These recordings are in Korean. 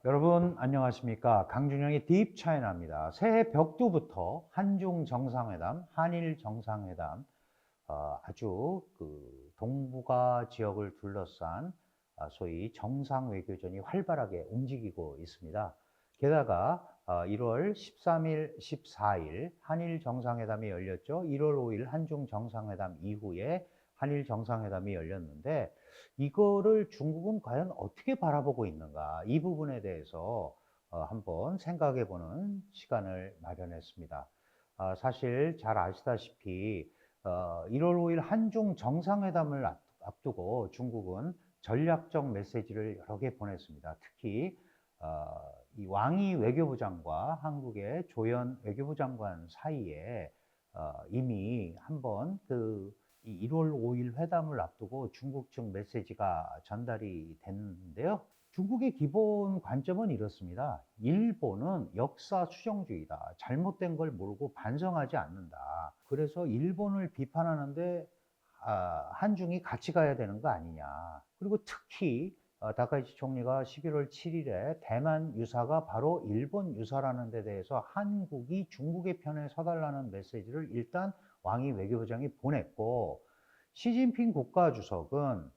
여러분 안녕하십니까? 강준영의 딥 차이나입니다. 새해 벽두부터 한중 정상회담, 한일 정상회담, 아주 동북아 지역을 둘러싼 소위 정상 외교전이 활발하게 움직이고 있습니다. 게다가 1월 13일, 14일 한일 정상회담이 열렸죠. 1월 5일 한중 정상회담 이후에 한일 정상회담이 열렸는데 이거를 중국은 과연 어떻게 바라보고 있는가, 이 부분에 대해서 한번 생각해 보는 시간을 마련했습니다. 사실 잘 아시다시피 1월 5일 한중 정상회담을 앞두고 중국은 전략적 메시지를 여러 개 보냈습니다. 특히 이 왕이 외교부장과 한국의 조연 외교부 장관 사이에 이미 한번 이 1월 5일 회담을 앞두고 중국 측 메시지가 전달이 됐는데요. 중국의 기본 관점은 이렇습니다. 일본은 역사 수정주의다. 잘못된 걸 모르고 반성하지 않는다. 그래서 일본을 비판하는데 한중이 같이 가야 되는 거 아니냐. 그리고 특히 다카이치 총리가 11월 7일에 대만 유사가 바로 일본 유사라는 데 대해서 한국이 중국의 편에 서달라는 메시지를 일단 왕이 외교부장이 보냈고, 시진핑 국가주석은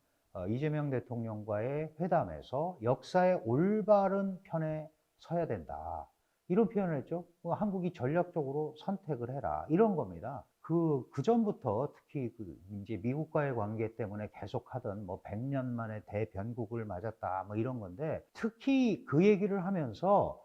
이재명 대통령과의 회담에서 역사의 올바른 편에 서야 된다, 이런 표현을 했죠. 한국이 전략적으로 선택을 해라, 이런 겁니다. 그 전부터 특히 이제 미국과의 관계 때문에 계속 하던 100년 만에 대변국을 맞았다, 이런 건데, 특히 그 얘기를 하면서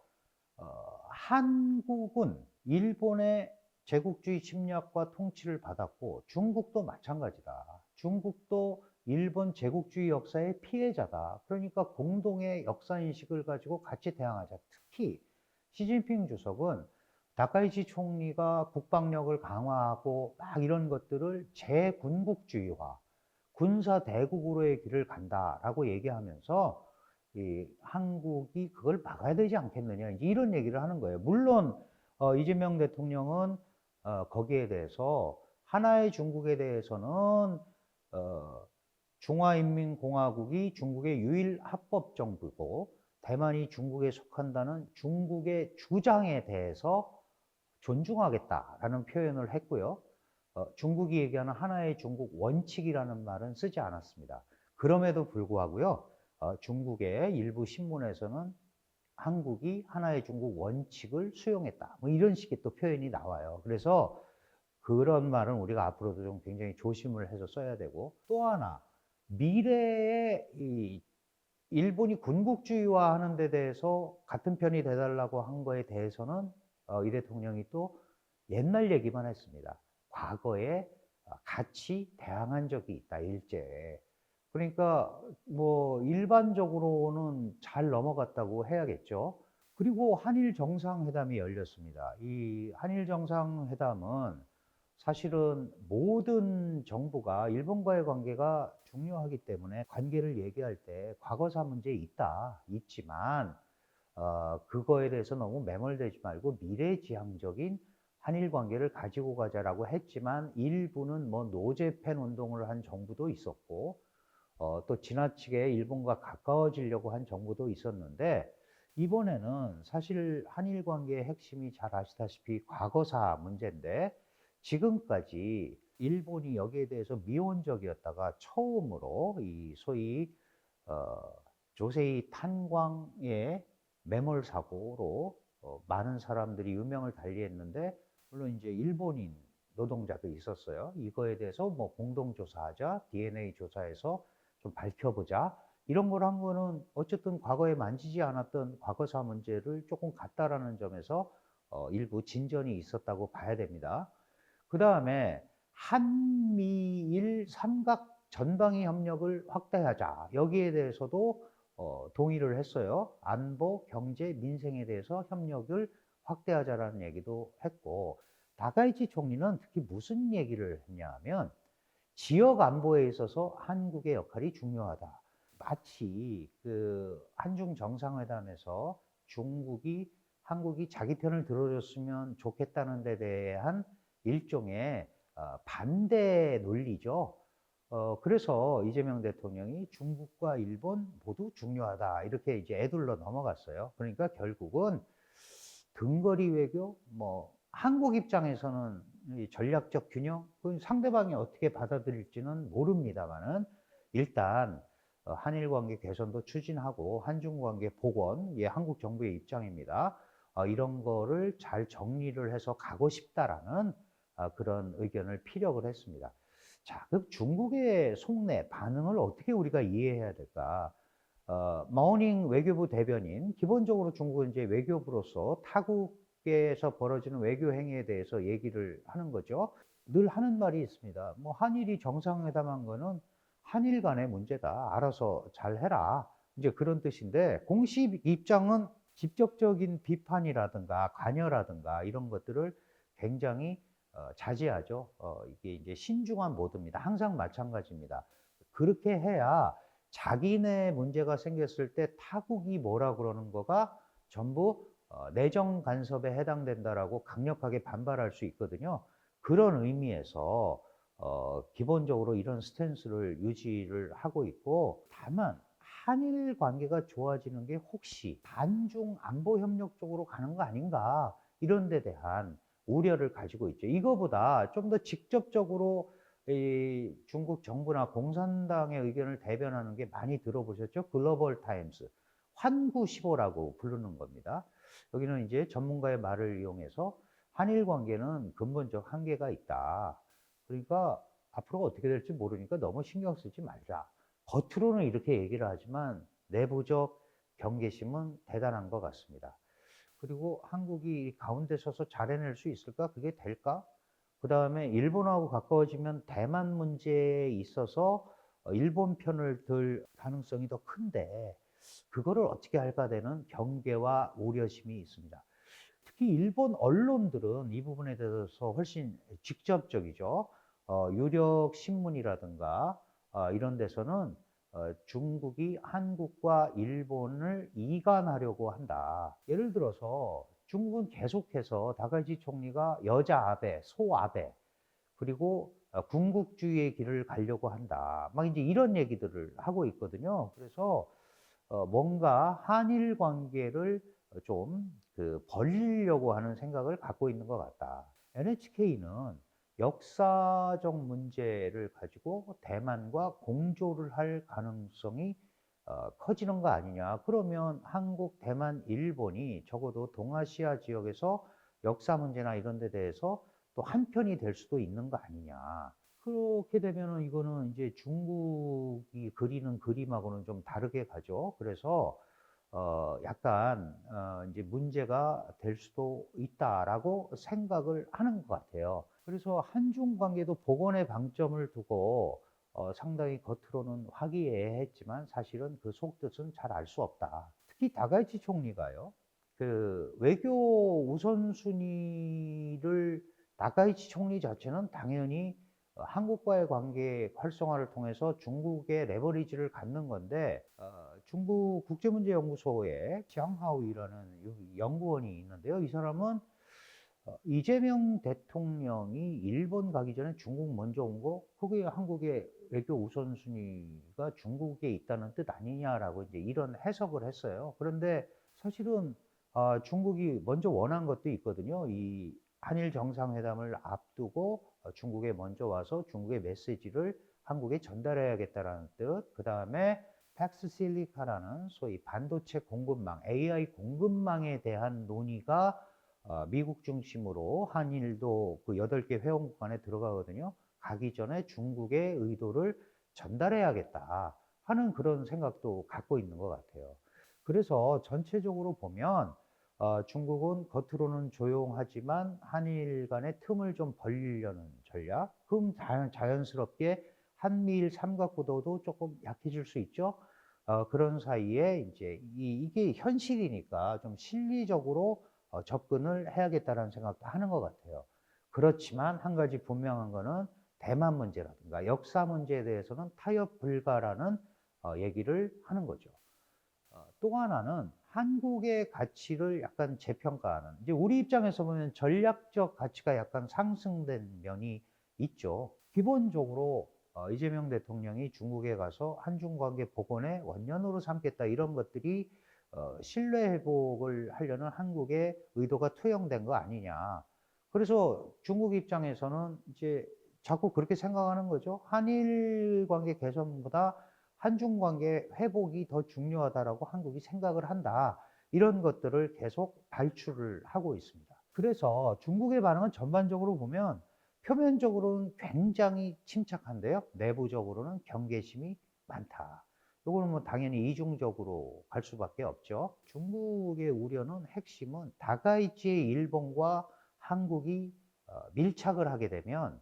한국은 일본의 제국주의 침략과 통치를 받았고 중국도 마찬가지다. 중국도 일본 제국주의 역사의 피해자다. 그러니까 공동의 역사인식을 가지고 같이 대항하자. 특히 시진핑 주석은 다카이치 총리가 국방력을 강화하고 이런 것들을 재군국주의화, 군사 대국으로의 길을 간다라고 얘기하면서 이 한국이 그걸 막아야 되지 않겠느냐, 이런 얘기를 하는 거예요. 물론 이재명 대통령은 거기에 대해서 하나의 중국에 대해서는 중화인민공화국이 중국의 유일 합법 정부고 대만이 중국에 속한다는 중국의 주장에 대해서 존중하겠다라는 표현을 했고요. 중국이 얘기하는 하나의 중국 원칙이라는 말은 쓰지 않았습니다. 그럼에도 불구하고요, 중국의 일부 신문에서는 한국이 하나의 중국 원칙을 수용했다, 이런 식의 또 표현이 나와요. 그래서 그런 말은 우리가 앞으로도 좀 굉장히 조심을 해서 써야 되고, 또 하나, 미래에 이 일본이 군국주의화 하는 데 대해서 같은 편이 돼달라고 한 거에 대해서는 이 대통령이 또 옛날 얘기만 했습니다. 과거에 같이 대항한 적이 있다, 일제에. 그러니까 일반적으로는 잘 넘어갔다고 해야겠죠. 그리고 한일 정상회담이 열렸습니다. 이 한일 정상회담은 사실은 모든 정부가 일본과의 관계가 중요하기 때문에 관계를 얘기할 때 과거사 문제 있지만 그거에 대해서 너무 매몰되지 말고 미래지향적인 한일 관계를 가지고 가자라고 했지만, 일부는 노제팬 운동을 한 정부도 있었고 또 지나치게 일본과 가까워지려고 한 정부도 있었는데, 이번에는 사실 한일 관계의 핵심이 잘 아시다시피 과거사 문제인데, 지금까지 일본이 여기에 대해서 미온적이었다가 처음으로 이 소위 조세이 탄광의 매몰 사고로 많은 사람들이 유명을 달리했는데, 물론 이제 일본인 노동자도 있었어요. 이거에 대해서 공동조사하자, DNA 조사해서 좀 밝혀보자, 이런 걸 한 거는 어쨌든 과거에 만지지 않았던 과거사 문제를 조금 갖다라는 점에서 일부 진전이 있었다고 봐야 됩니다. 그 다음에 한미일 삼각 전방위 협력을 확대하자, 여기에 대해서도 동의를 했어요. 안보, 경제, 민생에 대해서 협력을 확대하자라는 얘기도 했고, 다카이치 총리는 특히 무슨 얘기를 했냐면 지역 안보에 있어서 한국의 역할이 중요하다. 마치 한중 정상회담에서 한국이 자기 편을 들어줬으면 좋겠다는 데 대한 일종의 반대 논리죠. 그래서 이재명 대통령이 중국과 일본 모두 중요하다. 이렇게 이제 에둘러 넘어갔어요. 그러니까 결국은 등거리 외교, 뭐, 한국 입장에서는 이 전략적 균형, 그 상대방이 어떻게 받아들일지는 모릅니다만은 일단 한일 관계 개선도 추진하고 한중 관계 복원, 예, 한국 정부의 입장입니다. 이런 거를 잘 정리를 해서 가고 싶다라는 그런 의견을 피력을 했습니다. 자, 그 중국의 속내 반응을 어떻게 우리가 이해해야 될까? 머닝 외교부 대변인, 기본적으로 중국은 이제 외교부로서 타국에서 벌어지는 외교 행위에 대해서 얘기를 하는 거죠. 늘 하는 말이 있습니다. 뭐 한일이 정상회담한 거는 한일 간의 문제다. 알아서 잘 해라. 이제 그런 뜻인데, 공식 입장은 직접적인 비판이라든가 관여라든가 이런 것들을 굉장히 자제하죠. 이게 이제 신중한 모드입니다. 항상 마찬가지입니다. 그렇게 해야 자기네 문제가 생겼을 때 타국이 뭐라 그러는 거가 전부 내정 간섭에 해당된다라고 강력하게 반발할 수 있거든요. 그런 의미에서 기본적으로 이런 스탠스를 유지를 하고 있고, 다만 한일 관계가 좋아지는 게 혹시 반중 안보 협력 쪽으로 가는 거 아닌가, 이런 데 대한 우려를 가지고 있죠. 이거보다 좀 더 직접적으로 이 중국 정부나 공산당의 의견을 대변하는 게 많이 들어보셨죠? 글로벌 타임스, 환구시보라고 부르는 겁니다. 여기는 이제 전문가의 말을 이용해서 한일 관계는 근본적 한계가 있다. 그러니까 앞으로 어떻게 될지 모르니까 너무 신경 쓰지 말자. 겉으로는 이렇게 얘기를 하지만 내부적 경계심은 대단한 것 같습니다. 그리고 한국이 가운데 서서 잘 해낼 수 있을까? 그게 될까? 그 다음에 일본하고 가까워지면 대만 문제에 있어서 일본 편을 들 가능성이 더 큰데, 그거를 어떻게 할까 되는 경계와 우려심이 있습니다. 특히 일본 언론들은 이 부분에 대해서 훨씬 직접적이죠. 유력 신문이라든가 이런 데서는 중국이 한국과 일본을 이간하려고 한다. 예를 들어서 중국은 계속해서 다카이치 총리가 여자 아베, 소 아베, 그리고 군국주의의 길을 가려고 한다. 막 이제 이런 얘기들을 하고 있거든요. 그래서 뭔가 한일 관계를 좀 벌리려고 하는 생각을 갖고 있는 것 같다. NHK는 역사적 문제를 가지고 대만과 공조를 할 가능성이 커지는 거 아니냐. 그러면 한국, 대만, 일본이 적어도 동아시아 지역에서 역사 문제나 이런 데 대해서 또 한편이 될 수도 있는 거 아니냐. 그렇게 되면은 이거는 이제 중국이 그리는 그림하고는 좀 다르게 가죠. 그래서 약간 이제 문제가 될 수도 있다라고 생각을 하는 것 같아요. 그래서 한중 관계도 복원의 방점을 두고 상당히 겉으로는 화기애애했지만 사실은 그 속뜻은 잘 알 수 없다. 특히 다가이치 총리가요, 그 외교 우선순위를, 다카이치 총리 자체는 당연히 한국과의 관계 활성화를 통해서 중국의 레버리지를 갖는 건데, 중국 국제문제연구소에 지앙하오이라는 연구원이 있는데요. 이 사람은 이재명 대통령이 일본 가기 전에 중국 먼저 온 거, 그게 한국의 외교 우선순위가 중국에 있다는 뜻 아니냐라고 이제 이런 해석을 했어요. 그런데 사실은 중국이 먼저 원한 것도 있거든요. 이 한일 정상회담을 앞두고 중국에 먼저 와서 중국의 메시지를 한국에 전달해야겠다라는 뜻, 그 다음에 팩스실리카라는 소위 반도체 공급망, AI 공급망에 대한 논의가 미국 중심으로 한일도 그 8개 회원국 안에 들어가거든요. 가기 전에 중국의 의도를 전달해야겠다 하는 그런 생각도 갖고 있는 것 같아요. 그래서 전체적으로 보면 중국은 겉으로는 조용하지만 한일 간의 틈을 좀 벌리려는 전략, 그럼 자연스럽게 한미일 삼각구도도 조금 약해질 수 있죠. 그런 사이에 이제 이게 현실이니까 좀 실리적으로 접근을 해야겠다는 생각도 하는 것 같아요. 그렇지만 한 가지 분명한 거는 대만 문제라든가 역사 문제에 대해서는 타협 불가라는 얘기를 하는 거죠. 또 하나는 한국의 가치를 약간 재평가하는, 이제 우리 입장에서 보면 전략적 가치가 약간 상승된 면이 있죠. 기본적으로 이재명 대통령이 중국에 가서 한중 관계 복원의 원년으로 삼겠다 이런 것들이 신뢰 회복을 하려는 한국의 의도가 투영된 거 아니냐. 그래서 중국 입장에서는 이제 자꾸 그렇게 생각하는 거죠. 한일 관계 개선보다 한중 관계 회복이 더 중요하다라고 한국이 생각을 한다. 이런 것들을 계속 발출을 하고 있습니다. 그래서 중국의 반응은 전반적으로 보면 표면적으로는 굉장히 침착한데요. 내부적으로는 경계심이 많다. 이거는 뭐 당연히 이중적으로 갈 수밖에 없죠. 중국의 우려는 핵심은 다가이치의 일본과 한국이 밀착을 하게 되면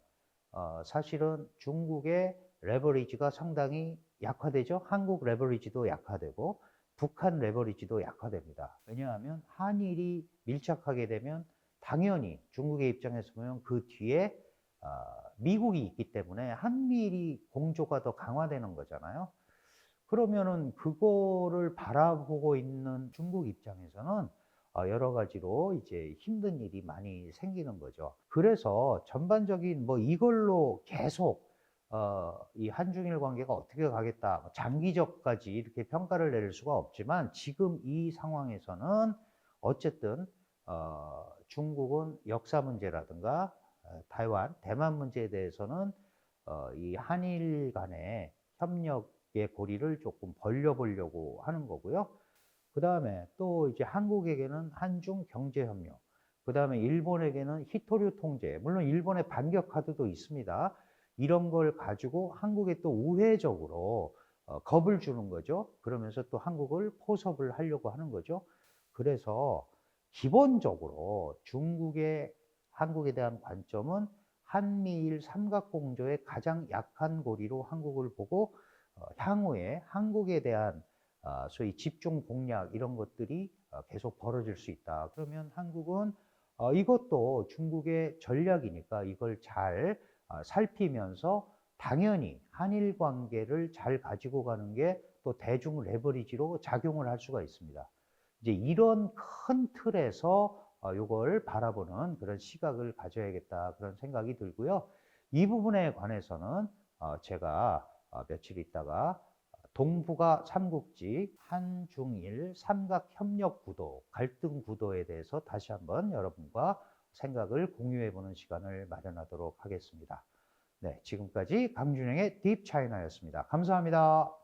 사실은 중국의 레버리지가 상당히 약화되죠. 한국 레버리지도 약화되고 북한 레버리지도 약화됩니다. 왜냐하면 한일이 밀착하게 되면 당연히 중국의 입장에서 보면 그 뒤에 미국이 있기 때문에 한미일이 공조가 더 강화되는 거잖아요. 그러면은 그거를 바라보고 있는 중국 입장에서는 여러 가지로 이제 힘든 일이 많이 생기는 거죠. 그래서 전반적인 뭐 이걸로 계속 이 한중일 관계가 어떻게 가겠다, 장기적까지 이렇게 평가를 내릴 수가 없지만 지금 이 상황에서는 어쨌든 중국은 역사 문제라든가 타이완, 대만 문제에 대해서는 이 한일 간의 협력의 고리를 조금 벌려보려고 하는 거고요. 그 다음에 또 이제 한국에게는 한중 경제협력, 그 다음에 일본에게는 히토류 통제, 물론 일본의 반격 카드도 있습니다. 이런 걸 가지고 한국에 또 우회적으로 겁을 주는 거죠. 그러면서 또 한국을 포섭을 하려고 하는 거죠. 그래서 기본적으로 중국의 한국에 대한 관점은 한미일 삼각공조의 가장 약한 고리로 한국을 보고 향후에 한국에 대한 소위 집중 공략 이런 것들이 계속 벌어질 수 있다. 그러면 한국은 이것도 중국의 전략이니까 이걸 잘 살피면서 당연히 한일 관계를 잘 가지고 가는 게 또 대중 레버리지로 작용을 할 수가 있습니다. 이제 이런 큰 틀에서 이걸 바라보는 그런 시각을 가져야겠다 그런 생각이 들고요. 이 부분에 관해서는 제가 며칠 있다가 동북아 삼국지 한중일 삼각협력 구도, 갈등 구도에 대해서 다시 한번 여러분과 생각을 공유해 보는 시간을 마련하도록 하겠습니다. 네, 지금까지 강준영의 딥차이나였습니다. 감사합니다.